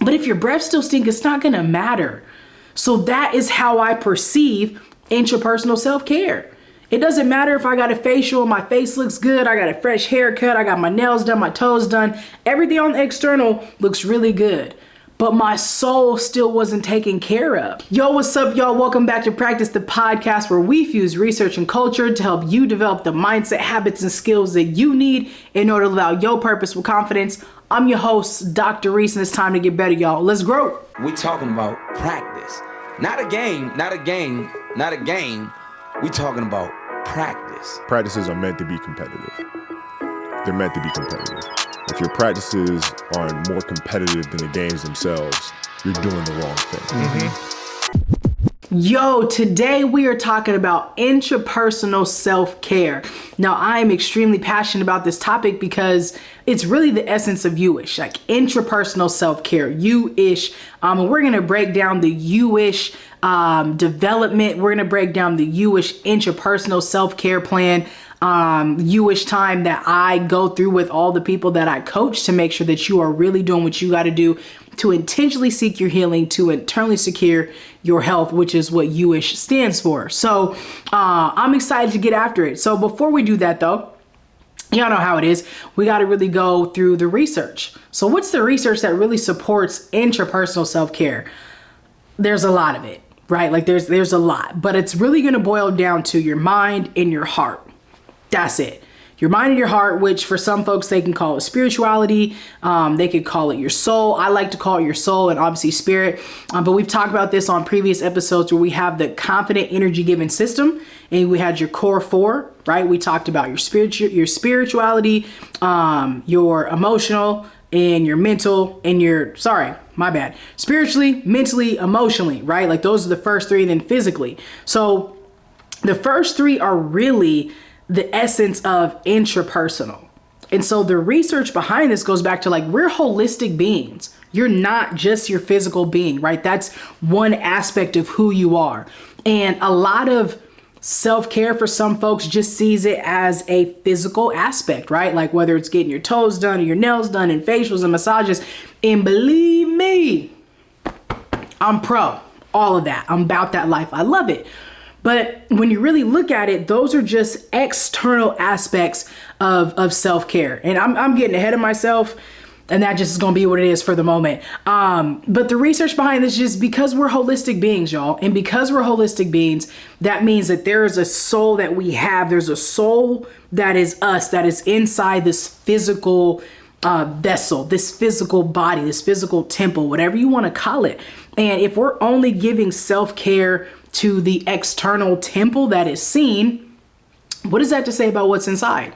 But if your breath still stinks, it's not going to matter. So that is how I perceive intrapersonal self-care. It doesn't matter if I got a facial, my face looks good, I got a fresh haircut, I got my nails done, my toes done. Everything on the external looks really good. But my soul still wasn't taken care of. Yo, what's up, y'all? Welcome back to Practice the Podcast, where we fuse research and culture to help you develop the mindset, habits, and skills that you need in order to live out your purpose with confidence. I'm your host, Dr.Rees, and it's time to get better, y'all. Let's grow. We talking about practice. Not a game. We talking about practice. Practices are meant to be competitive. They're meant to be competitive. If your practices are more competitive than the games themselves, you're doing the wrong thing. Yo, today we are talking about intrapersonal self-care. Now, I am extremely passionate about this topic because it's really the essence of you-ish, like intrapersonal self-care, you-ish. And we're going to break down the you-ish development. We're going to break down the you-ish intrapersonal self-care plan, you-ish time that I go through with all the people that I coach to make sure that you are really doing what you got to do to intentionally seek your healing, to internally secure your health, which is what you-ish stands for. So I'm excited to get after it. So before we do that though, y'all know how it is. We got to really go through the research. So what's the research that really supports intrapersonal self-care? There's a lot of it, right? Like there's a lot, but it's really going to boil down to your mind and your heart. That's it. Your mind and your heart, which for some folks, they can call it spirituality. They could call it your soul. I like to call it your soul and obviously spirit. But we've talked about this on previous episodes where we have the confident energy giving system and we had your core four, right? We talked about your spirituality, your emotional and your mental and spiritually, mentally, emotionally, right? Like those are the first three, and then physically. So the first three are really the essence of intrapersonal. And so the research behind this goes back to like, we're holistic beings. You're not just your physical being, right? That's one aspect of who you are. And a lot of self-care for some folks just sees it as a physical aspect, right? Like whether it's getting your toes done or your nails done and facials and massages. And believe me, I'm pro all of that. I'm about that life. I love it. But when you really look at it, those are just external aspects of self-care. And I'm getting ahead of myself, and that just is going to be what it is for the moment. But the research behind this is just because we're holistic beings, y'all. And because we're holistic beings, that means that there is a soul that we have. There's a soul that is us, that is inside this physical vessel, this physical body, this physical temple, whatever you want to call it. And if we're only giving self-care to the external temple that is seen, what is that to say about what's inside?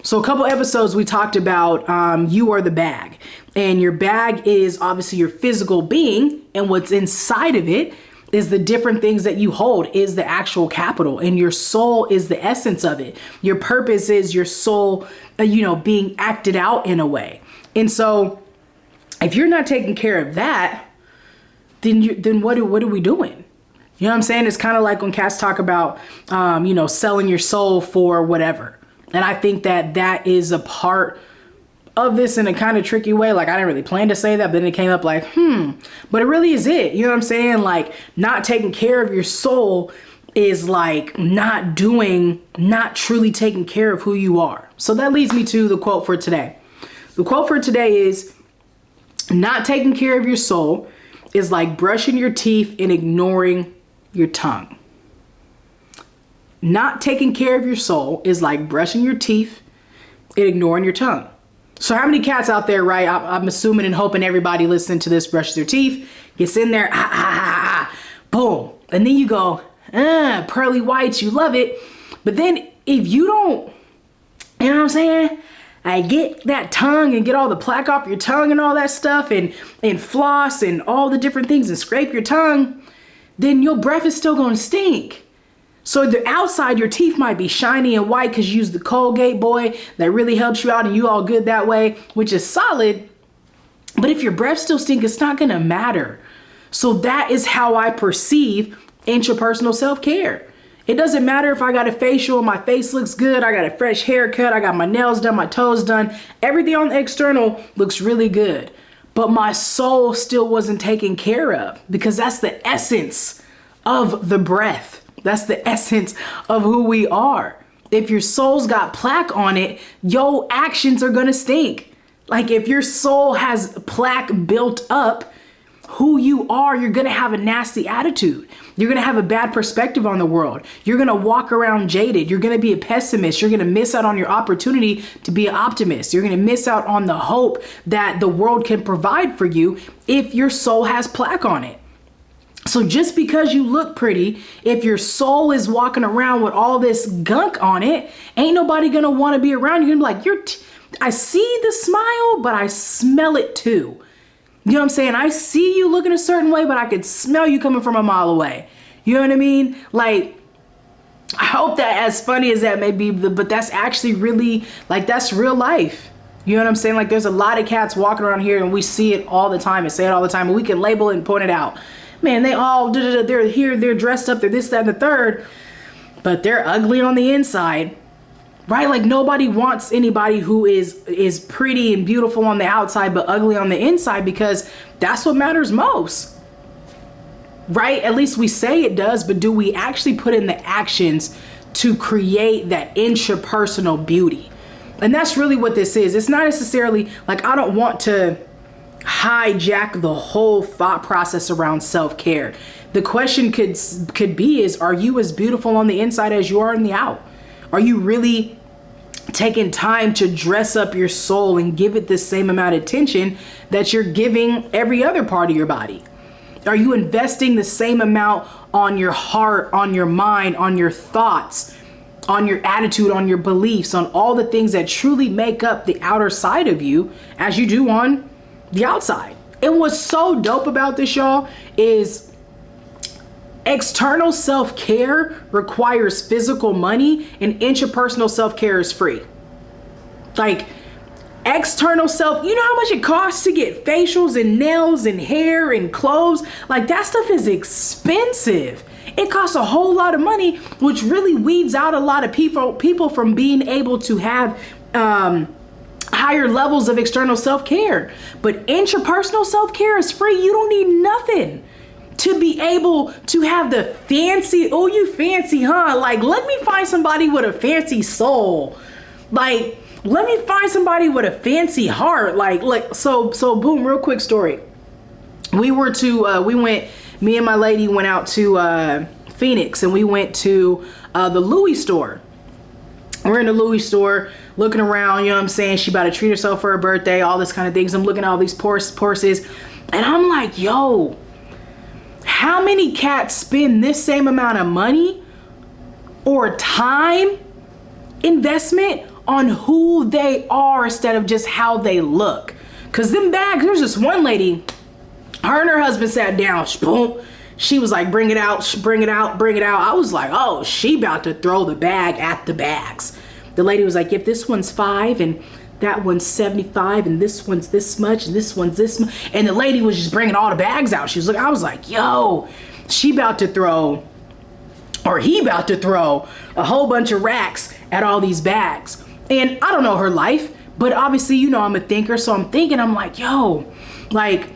So a couple episodes we talked about you are the bag, and your bag is obviously your physical being, and what's inside of it is the different things that you hold, is the actual capital, and your soul is the essence of it. Your purpose is your soul, being acted out in a way. And so if you're not taking care of that, then what are we doing? You know what I'm saying? It's kind of like when cats talk about, selling your soul for whatever. And I think that is a part of this in a kind of tricky way. Like I didn't really plan to say that, but then it came up like, but it really is it. You know what I'm saying? Like not taking care of your soul is like not truly taking care of who you are. So that leads me to the quote for today. The quote for today is, not taking care of your soul is like brushing your teeth and ignoring your tongue. Not taking care of your soul is like brushing your teeth and ignoring your tongue. So how many cats out there, right? I'm assuming and hoping everybody listening to this brushes their teeth, gets in there, boom. And then you go, pearly whites, you love it. But then if you don't, you know what I'm saying? I get that tongue and get all the plaque off your tongue and all that stuff and floss and all the different things and scrape your tongue, then your breath is still going to stink. So the outside, your teeth might be shiny and white because you use the Colgate boy that really helps you out and you all good that way, which is solid. But if your breath still stinks, it's not going to matter. So that is how I perceive intrapersonal self-care. It doesn't matter if I got a facial, my face looks good, I got a fresh haircut, I got my nails done, my toes done. Everything on the external looks really good. but my soul still wasn't taken care of, because that's the essence of the breath. That's the essence of who we are. If your soul's got plaque on it, your actions are gonna stink. Like if your soul has plaque built up, who you are, you're gonna have a nasty attitude. You're gonna have a bad perspective on the world. You're gonna walk around jaded. You're gonna be a pessimist. You're gonna miss out on your opportunity to be an optimist. You're gonna miss out on the hope that the world can provide for you if your soul has plaque on it. So just because you look pretty, if your soul is walking around with all this gunk on it, ain't nobody gonna wanna be around you. You're gonna be like, I see the smile, but I smell it too. You know what I'm saying? I see you looking a certain way, but I could smell you coming from a mile away. You know what I mean? Like, I hope that, as funny as that may be, but that's actually really, like, that's real life. You know what I'm saying? Like, there's a lot of cats walking around here and we see it all the time and say it all the time, and we can label it and point it out. Man, they all, they're here, they're dressed up, they're this, that, and the third, but they're ugly on the inside. Right? Like nobody wants anybody who is pretty and beautiful on the outside but ugly on the inside, because that's what matters most. Right? At least we say it does, but do we actually put in the actions to create that intrapersonal beauty? And that's really what this is. It's not necessarily like, I don't want to hijack the whole thought process around self-care. The question could be is, are you as beautiful on the inside as you are on the out? Are you really taking time to dress up your soul and give it the same amount of attention that you're giving every other part of your body? Are you investing the same amount on your heart, on your mind, on your thoughts, on your attitude, on your beliefs, on all the things that truly make up the outer side of you as you do on the outside? And what's so dope about this, y'all, is external self-care requires physical money and intrapersonal self-care is free. Like external self, you know how much it costs to get facials and nails and hair and clothes? Like that stuff is expensive. It costs a whole lot of money, which really weeds out a lot of people from being able to have higher levels of external self-care. But intrapersonal self-care is free. You don't need nothing to be able to have the fancy, oh, you fancy, huh? Like, let me find somebody with a fancy soul. Like, let me find somebody with a fancy heart. So boom, real quick story. Me and my lady went out to Phoenix, and we went to the Louis store. We're in the Louis store looking around, you know what I'm saying? She about to treat herself for her birthday, all this kind of things. I'm looking at all these purses, and I'm like, yo, how many cats spend this same amount of money or time investment on who they are instead of just how they look? Because them bags, there's this one lady, her and her husband sat down, boom. She was like, bring it out, bring it out, bring it out. I was like, oh, she about to throw the bag at the bags. The lady was like, yep, this one's $5 and that one's $75 and this one's this much and this one's this much. And the lady was just bringing all the bags out. She was like, I was like, yo, she about to throw, or he about to throw a whole bunch of racks at all these bags. And I don't know her life, but obviously, you know, I'm a thinker. So I'm thinking, I'm like, yo, like,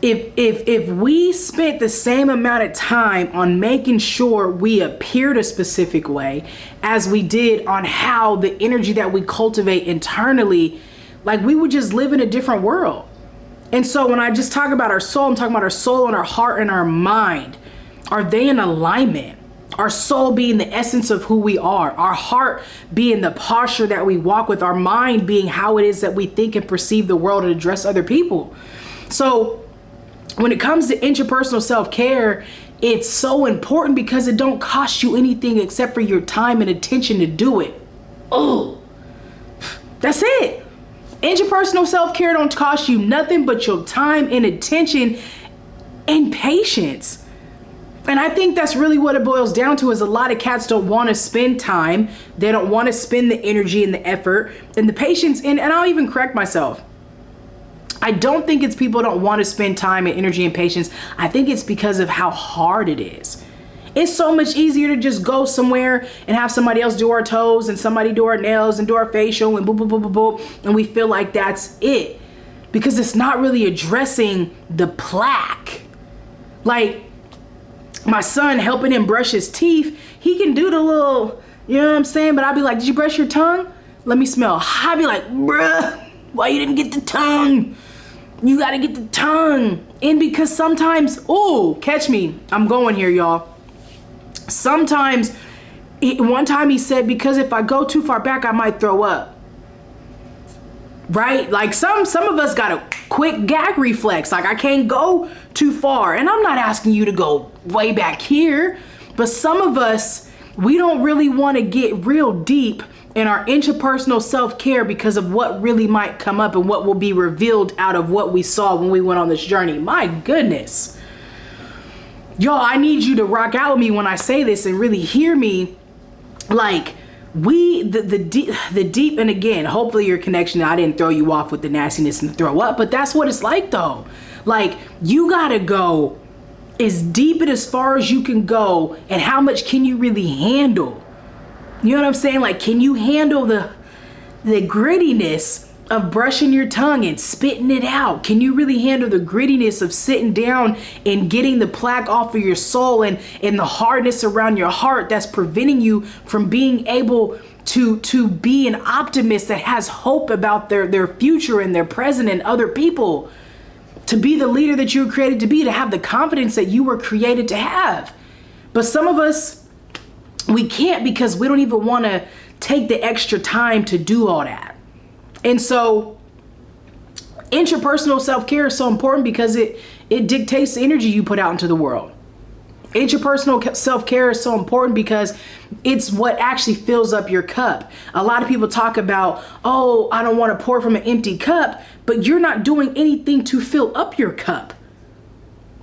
if we spent the same amount of time on making sure we appeared a specific way as we did on how the energy that we cultivate internally, like we would just live in a different world. And so when I just talk about our soul, I'm talking about our soul and our heart and our mind. Are they in alignment? Our soul being the essence of who we are, our heart being the posture that we walk with, our mind being how it is that we think and perceive the world and address other people. So when it comes to interpersonal self-care, it's so important because it don't cost you anything except for your time and attention to do it. Oh, that's it. Interpersonal self-care don't cost you nothing but your time and attention and patience. And I think that's really what it boils down to, is a lot of cats don't want to spend time. They don't want to spend the energy and the effort and the patience. And I'll even correct myself. I don't think it's people don't want to spend time and energy and patience. I think it's because of how hard it is. It's so much easier to just go somewhere and have somebody else do our toes and somebody do our nails and do our facial and boop, boop, boop, boop, boop. And we feel like that's it. because it's not really addressing the plaque. Like my son, helping him brush his teeth, he can do the little, you know what I'm saying? But I'd be like, did you brush your tongue? Let me smell. I'd be like, bruh, why you didn't get the tongue? You gotta get the tongue. And because sometimes, oh, catch me, I'm going here, y'all. Sometimes, one time he said, because if I go too far back, I might throw up. Right? Like some of us got a quick gag reflex. Like I can't go too far. And I'm not asking you to go way back here, but some of us, we don't really want to get real deep in our intrapersonal self-care because of what really might come up and what will be revealed out of what we saw when we went on this journey. My goodness. Y'all, I need you to rock out with me when I say this and really hear me. Like the deep, and again, hopefully your connection, I didn't throw you off with the nastiness and the throw up, but that's what it's like though. Like you gotta go as deep and as far as you can go, and how much can you really handle? You know what I'm saying? Like, can you handle the grittiness of brushing your tongue and spitting it out? Can you really handle the grittiness of sitting down and getting the plaque off of your soul and the hardness around your heart that's preventing you from being able to be an optimist that has hope about their future and their present and other people? To be the leader that you were created to be, to have the confidence that you were created to have. But some of us, we can't because we don't even want to take the extra time to do all that. And so intrapersonal self-care is so important because it dictates the energy you put out into the world. Intrapersonal self-care is so important because it's what actually fills up your cup. A lot of people talk about, oh, I don't want to pour from an empty cup, but you're not doing anything to fill up your cup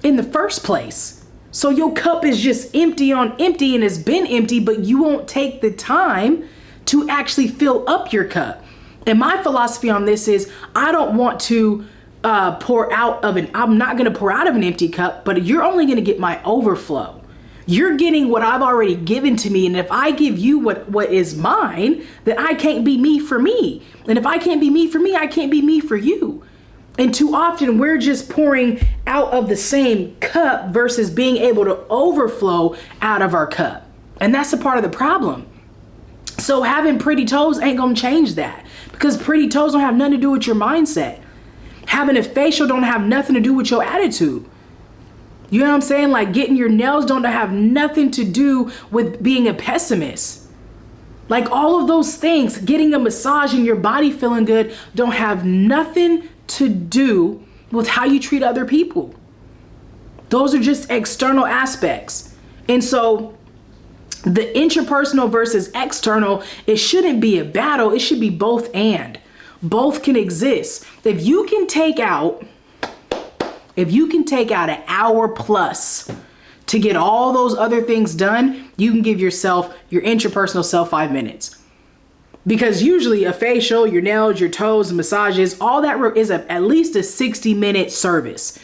in the first place. So your cup is just empty on empty and has been empty, but you won't take the time to actually fill up your cup. And my philosophy on this is I don't want to I'm not going to pour out of an empty cup, but you're only going to get my overflow. You're getting what I've already given to me. And if I give you what is mine, then I can't be me for me. And if I can't be me for me, I can't be me for you. And too often we're just pouring out of the same cup versus being able to overflow out of our cup. And that's a part of the problem. So having pretty toes ain't going to change that, because pretty toes don't have nothing to do with your mindset. Having a facial don't have nothing to do with your attitude. You know what I'm saying? Like getting your nails don't have nothing to do with being a pessimist. Like all of those things, getting a massage and your body feeling good don't have nothing to do with how you treat other people. Those are just external aspects. And so the intrapersonal versus external, it shouldn't be a battle. It should be both and. Both can exist. If you can take out an hour plus to get all those other things done, you can give yourself, your intrapersonal self, 5 minutes. Because usually a facial, your nails, your toes, massages, all that is at least a 60-minute service.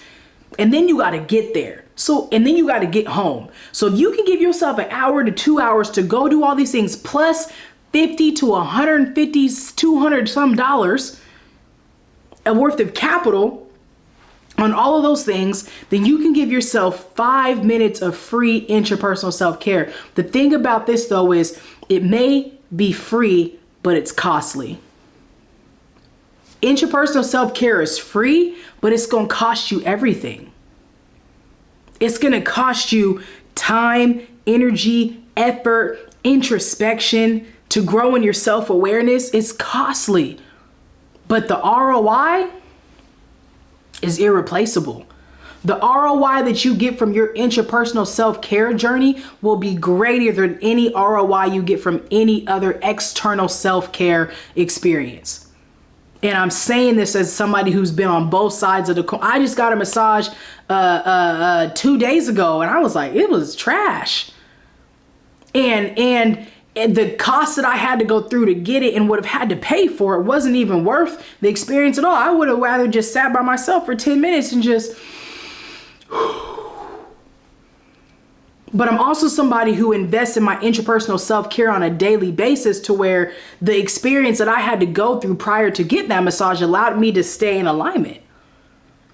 And then you got to get there. And then you got to get home. So if you can give yourself an hour to 2 hours to go do all these things, plus 50 to 150, 200 some dollars worth of capital on all of those things, then you can give yourself 5 minutes of free intrapersonal self-care. The thing about this though is it may be free, but it's costly. Intrapersonal self-care is free, but it's going to cost you everything. It's going to cost you time, energy, effort, introspection. To grow in your self-awareness is costly, but the ROI is irreplaceable. The ROI that you get from your intrapersonal self-care journey will be greater than any ROI you get from any other external self-care experience. And I'm saying this as somebody who's been on both sides of the coin. I just got a massage 2 days ago, and I was like, it was trash. And the cost that I had to go through to get it and would have had to pay for it wasn't even worth the experience at all. I would have rather just sat by myself for 10 minutes and just, But I'm also somebody who invests in my intrapersonal self-care on a daily basis, to where the experience that I had to go through prior to getting that massage allowed me to stay in alignment.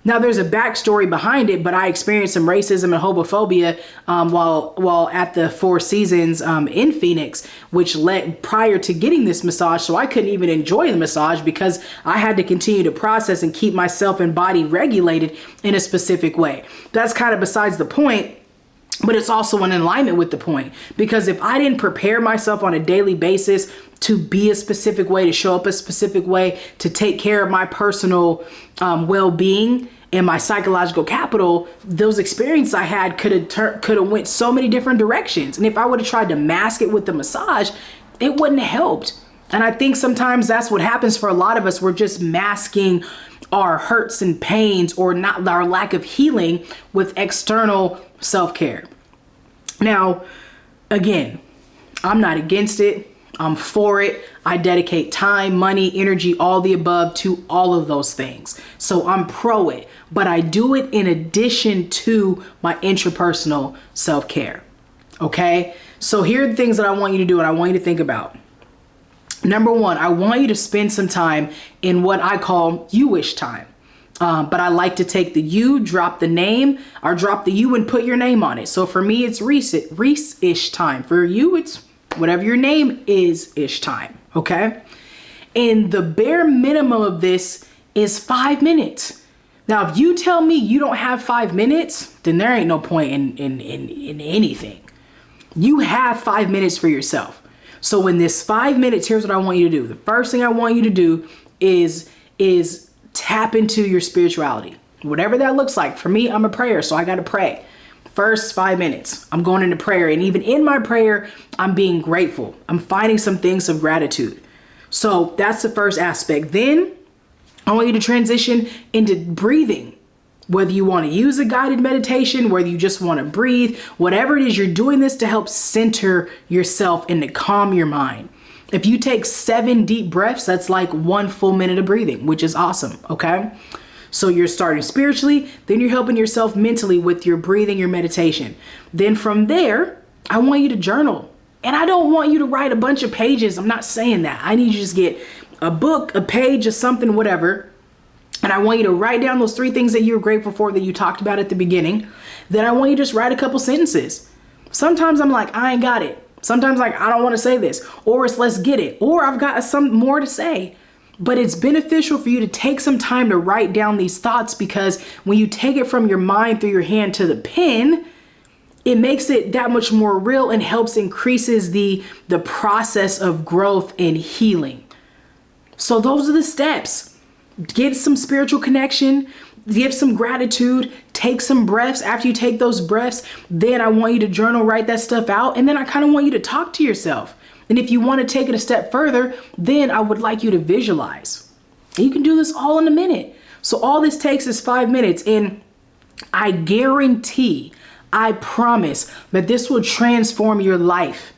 Now, there's a backstory behind it, but I experienced some racism and homophobia while at the Four Seasons in Phoenix, which led prior to getting this massage. So I couldn't even enjoy the massage because I had to continue to process and keep myself and body regulated in a specific way. That's kind of besides the point. But it's also in alignment with the point, because if I didn't prepare myself on a daily basis to be a specific way, to show up a specific way, to take care of my personal well-being and my psychological capital, those experiences I had could have went so many different directions. And if I would have tried to mask it with the massage, it wouldn't have helped. And I think sometimes that's what happens for a lot of us. We're just masking our hurts and pains, or not our lack of healing, with external self-care. Now, again, I'm not against it. I'm for it. I dedicate time, money, energy, all the above to all of those things. So I'm pro it, but I do it in addition to my intrapersonal self-care. Okay? So here are the things that I want you to do and I want you to think about. Number one, I want you to spend some time in what I call you-ish time. But I like to take the you, drop the name, or drop the you and put your name on it. So for me, it's Rees-ish time. For you, it's whatever your name is-ish time. Okay? And the bare minimum of this is 5 minutes. Now, if you tell me you don't have 5 minutes, then there ain't no point in anything. You have 5 minutes for yourself. So in this 5 minutes, here's what I want you to do. The first thing I want you to do is tap into your spirituality, whatever that looks like. For me, I'm a prayer, so I got to pray. First 5 minutes, I'm going into prayer. And even in my prayer, I'm being grateful. I'm finding some things of gratitude. So that's the first aspect. Then I want you to transition into breathing. Whether you want to use a guided meditation, whether you just want to breathe, whatever it is, you're doing this to help center yourself and to calm your mind. If you take 7 deep breaths, that's like 1 full minute of breathing, which is awesome. Okay. So you're starting spiritually, then you're helping yourself mentally with your breathing, your meditation. Then from there, I want you to journal. And I don't want you to write a bunch of pages. I'm not saying that. I need you to just get a book, a page, or something, whatever. And I want you to write down those 3 things that you're grateful for that you talked about at the beginning. Then I want you to just write a couple sentences. Sometimes I'm like, I ain't got it. Sometimes like, I don't want to say this, or it's let's get it, or I've got some more to say. But it's beneficial for you to take some time to write down these thoughts, because when you take it from your mind through your hand to the pen, it makes it that much more real and increases the process of growth and healing. So those are the steps. Get some spiritual connection, give some gratitude, take some breaths. After you take those breaths, then I want you to journal, write that stuff out. And then I kind of want you to talk to yourself. And if you want to take it a step further, then I would like you to visualize. And you can do this all in a minute. So all this takes is 5 minutes. And I guarantee, I promise that this will transform your life.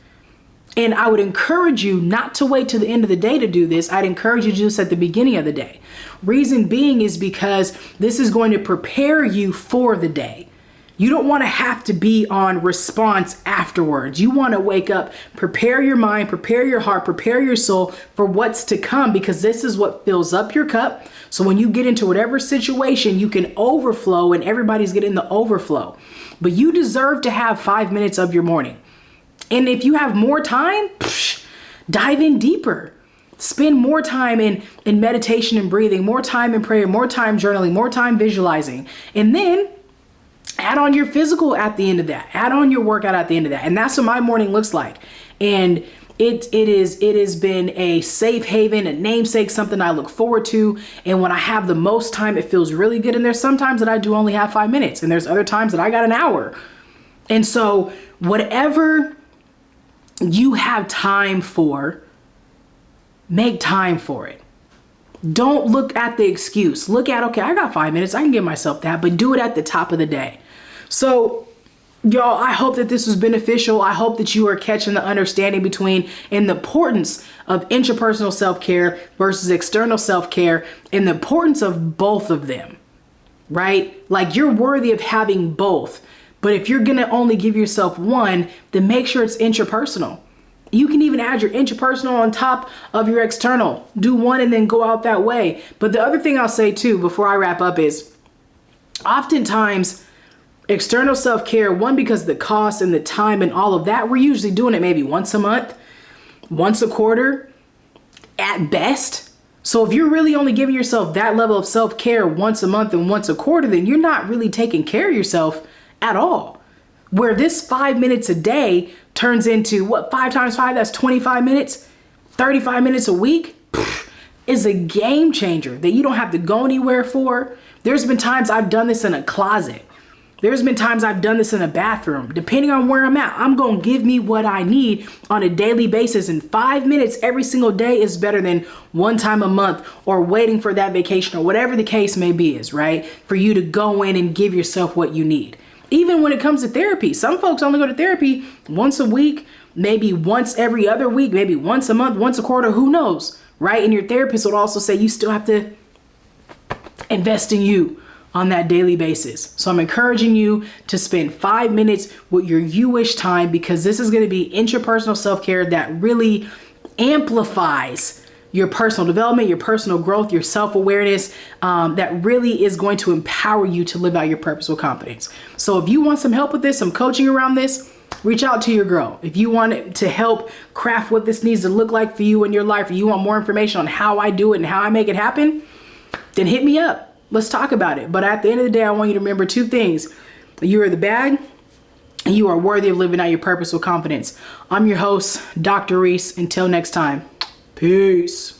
And I would encourage you not to wait to the end of the day to do this. I'd encourage you to do this at the beginning of the day. Reason being is because this is going to prepare you for the day. You don't want to have to be on response afterwards. You want to wake up, prepare your mind, prepare your heart, prepare your soul for what's to come, because this is what fills up your cup. So when you get into whatever situation, you can overflow, and everybody's getting the overflow. But you deserve to have 5 minutes of your morning. And if you have more time, dive in deeper. Spend more time in meditation and breathing, more time in prayer, more time journaling, more time visualizing. And then add on your physical at the end of that. Add on your workout at the end of that. And that's what my morning looks like. And it has been a safe haven, a namesake, something I look forward to. And when I have the most time, it feels really good. And there's sometimes that I do only have 5 minutes. And there's other times that I got an hour. And so whatever you have time for, make time for it. Don't look at the excuse. Look at, okay, I got 5 minutes. I can give myself that, but do it at the top of the day. So y'all, I hope that this was beneficial. I hope that you are catching the understanding between and the importance of intrapersonal self-care versus external self-care, and the importance of both of them, right? Like, you're worthy of having both. But if you're gonna only give yourself one, then make sure it's intrapersonal. You can even add your intrapersonal on top of your external. Do one and then go out that way. But the other thing I'll say too, before I wrap up, is oftentimes external self-care, one, because of the cost and the time and all of that, we're usually doing it maybe once a month, once a quarter at best. So if you're really only giving yourself that level of self-care once a month and once a quarter, then you're not really taking care of yourself at all. Where this 5 minutes a day turns into what, 5 times 5, that's 25 minutes, 35 minutes a week, is a game changer that you don't have to go anywhere for. There's been times I've done this in a closet. There's been times I've done this in a bathroom. Depending on where I'm at, I'm going to give me what I need on a daily basis. And 5 minutes every single day is better than one time a month or waiting for that vacation or whatever the case may be, is right, for you to go in and give yourself what you need. Even when it comes to therapy, some folks only go to therapy once a week, maybe once every other week, maybe once a month, once a quarter, who knows, right? And your therapist will also say you still have to invest in you on that daily basis. So I'm encouraging you to spend 5 minutes with your you-ish time, because this is going to be intrapersonal self-care that really amplifies your personal development, your personal growth, your self-awareness, that really is going to empower you to live out your purpose with confidence. So if you want some help with this, some coaching around this, reach out to your girl. If you want to help craft what this needs to look like for you in your life, or you want more information on how I do it and how I make it happen, then hit me up. Let's talk about it. But at the end of the day, I want you to remember 2 things. You are the bag, and you are worthy of living out your purpose with confidence. I'm your host, Dr. Rees. Until next time, peace.